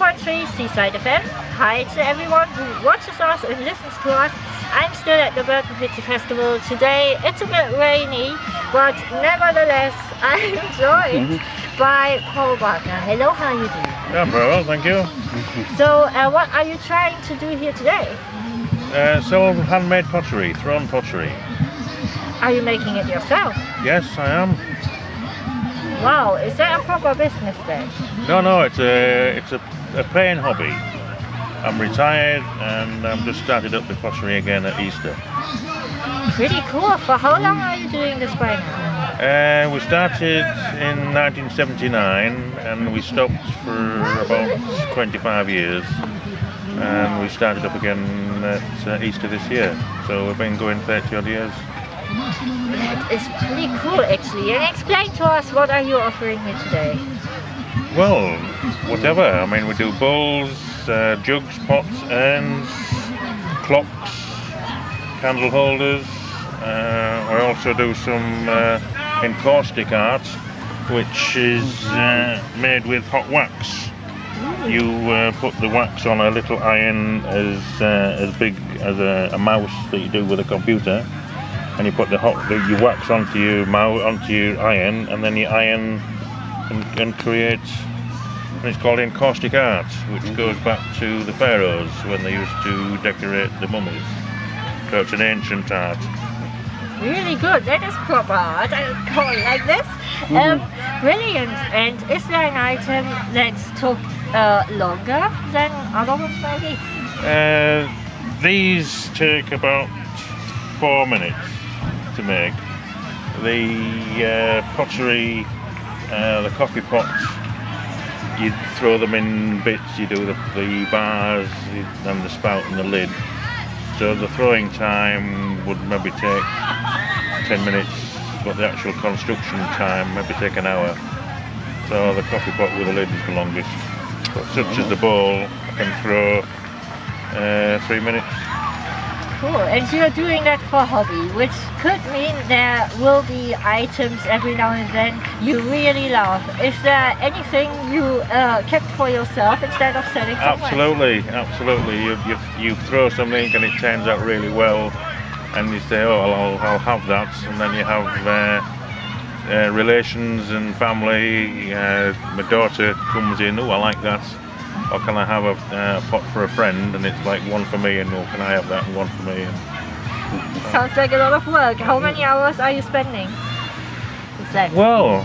102.3 Seaside FM. Hi to everyone who watches us and listens to us. I'm still at the Burton Pidsea Festival today. It's a bit rainy, but nevertheless I'm joined by Pampa. Hello, how are you doing? Yeah, very well, thank you. So what are you trying to do here today? Sell handmade pottery, thrown pottery. Are you making it yourself? Yes, I am. Wow, is that a proper business then? No, it's a paying hobby. I'm retired and I'm just started up the pottery again at Easter. Pretty cool. For how long are you doing this by now? We started in 1979 and we stopped for about 25 years. And we started up again at Easter this year. So we've been going 30 odd years. That is pretty cool actually. And explain to us, what are you offering me today? Well, whatever. I mean, we do bowls, jugs, pots, urns, clocks, candle holders. I also do some encaustic art, which is made with hot wax. You put the wax on a little iron as big as a mouse that you do with a computer, and you put your wax onto your iron, and then you iron and create. And it's called encaustic art, which goes back to the pharaohs when they used to decorate the mummies. So it's an ancient art. Really good. That is proper art. I call it like this. Brilliant. And is there an item that took longer than other ones maybe? These take about 4 minutes to make. The pottery, the coffee pots, you throw them in bits, you do the bars and the spout and the lid. So the throwing time would maybe take 10 minutes, but the actual construction time maybe take an hour. So the coffee pot with the lid is the longest. But such as the bowl, I can throw 3 minutes. Cool, and you're doing that for hobby, which could mean there will be items every now and then you really love. Is there anything you kept for yourself instead of selling somewhere? Absolutely. You throw something and it turns out really well, and you say, oh, I'll have that, and then you have relations and family. My daughter comes in, oh, I like that. Or can I have a pot for a friend? And it's like one for me, and oh, can I have that and one for me? And, sounds like a lot of work. How many hours are you spending? Well,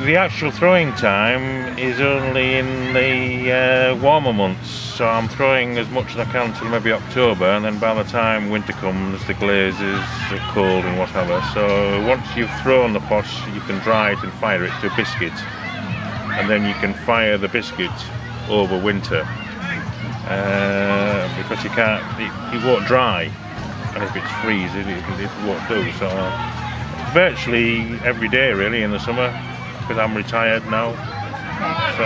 the actual throwing time is only in the warmer months, so I'm throwing as much as I can till maybe October, and then by the time winter comes, the glazes are cold and whatever. So once you've thrown the pot, you can dry it and fire it to a biscuit. And then you can fire the biscuit over winter because it won't dry, and if it's freezing it won't do. So virtually every day really in the summer, because I'm retired now. So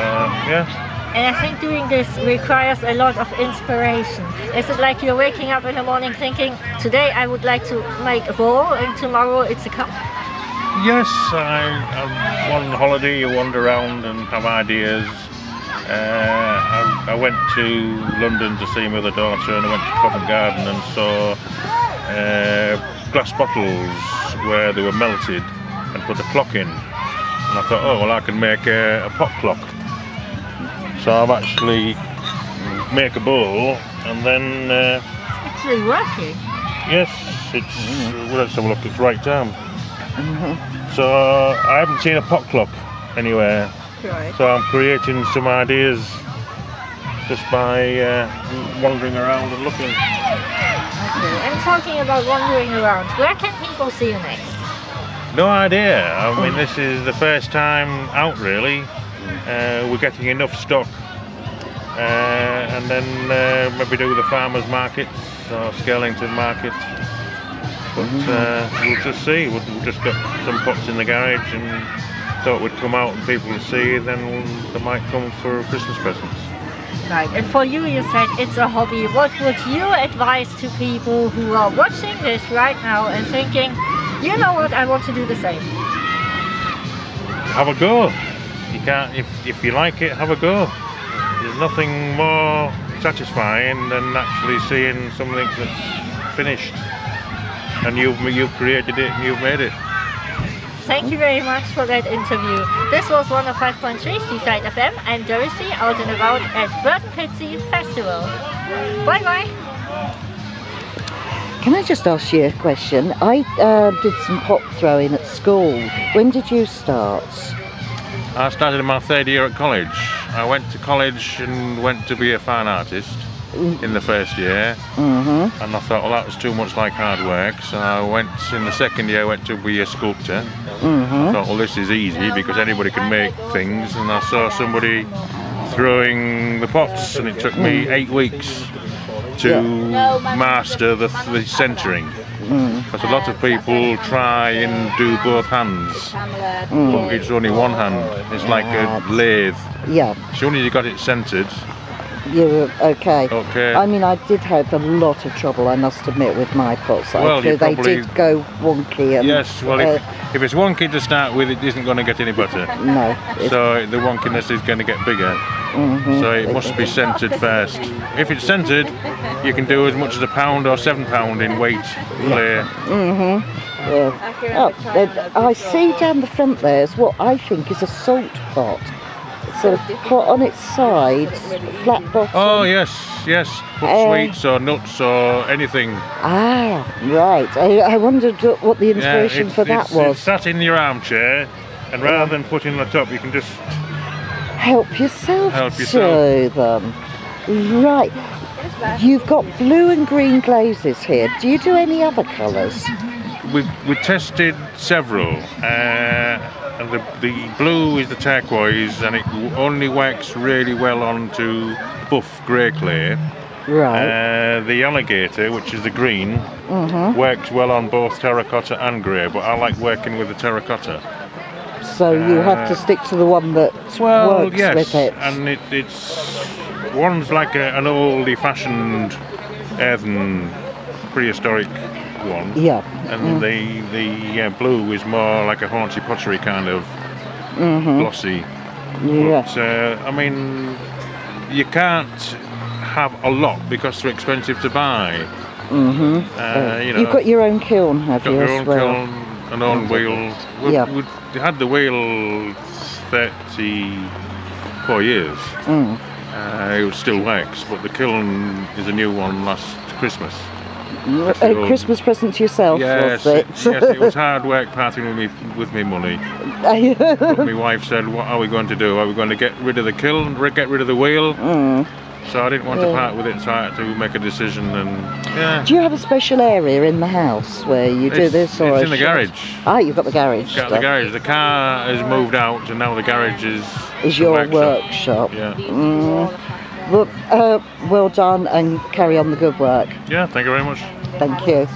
yeah. And I think doing this requires a lot of inspiration. Is it like you're waking up in the morning thinking, today I would like to make a bowl and tomorrow it's a cup? Yes, I'm on holiday, you wander around and have ideas. I went to London to see my other daughter, and I went to Covent Garden and saw glass bottles where they were melted and put a clock in. And I thought, oh, well, I can make a pot clock. So I've actually make a bowl, and then... it's actually working? Yes, it's... Well, let's have a look, it's right down. So I haven't seen a pot clock anywhere. Right. So I'm creating some ideas just by wandering around and looking. Okay, and talking about wandering around, where can people see you next? No idea. I mean, this is the first time out really. We're getting enough stock, and then maybe do the farmers markets or Skellington market. But we'll just see. We've just got some pots in the garage and thought we'd come out and people would see, then they might come for Christmas presents. Right, and for you, you said it's a hobby. What would you advise to people who are watching this right now and thinking, you know what, I want to do the same? Have a go. You can't, if you like it, have a go. there's nothing more satisfying than actually seeing something that's finished, and you've created it and you've made it. Thank you very much for that interview. This was 105.3 Seaside FM. I'm Dorothy, out and about at Burton Pidsea Festival. Bye bye. Can I just ask you a question? I did some pot throwing at school. When did you start? I started in my 3rd year at college. I went to college and went to be a fine artist in the 1st year, and I thought, well, that was too much like hard work, so I went in the 2nd year, went to be a sculptor. I thought, well, this is easy because anybody can make things, and I saw somebody throwing the pots, and it took me 8 weeks to master the centering, because a lot of people try and do both hands, but it's only one hand. It's like a lathe. Yeah. As soon as you got it centered, You're okay. Okay. I mean, I did have a lot of trouble, I must admit, with my pots. Well, they did go wonky. And, yes, well, if it's wonky to start with, it isn't going to get any better. No. So the wonkiness is going to get bigger. So it must be centered first. If it's centered, you can do as much as £1 or £7 in weight clay. Yeah. Oh, I see down the front there's what I think is a salt pot. So pot on its side, flat bottom. Oh yes, yes. Put sweets or nuts or anything. Ah, right. I wondered what the inspiration for that was. It's sat in your armchair, and rather than put in the top, you can just help yourself. To them. Right. You've got blue and green glazes here. Do you do any other colours? We tested several. And the blue is the turquoise, and it only works really well onto buff grey clay. Right. The alligator, which is the green, works well on both terracotta and grey, but I like working with the terracotta. So you have to stick to the one that works with it. And it's one's like an oldie-fashioned earthen prehistoric one. Yeah. And the blue is more like a haunty pottery kind of glossy. Yeah. But I mean, you can't have a lot because they're expensive to buy. You know, you've got your own kiln, have you? Got your own kiln, an own wheel. We had the wheel 34 years. It still works, but the kiln is a new one last Christmas. A Christmas present to yourself, yes, was it? Yes, it was hard work parting with me money. But my wife said, what are we going to do? Are we going to get rid of the kiln, get rid of the wheel? So I didn't want to part with it, so I had to make a decision. And do you have a special area in the house where you do this? Or it's in the garage. Ah, you've got the garage. Got the garage. The car has moved out, and now the garage is your workshop. Yeah. Well, well done, and carry on the good work. Yeah, thank you very much. Thank you.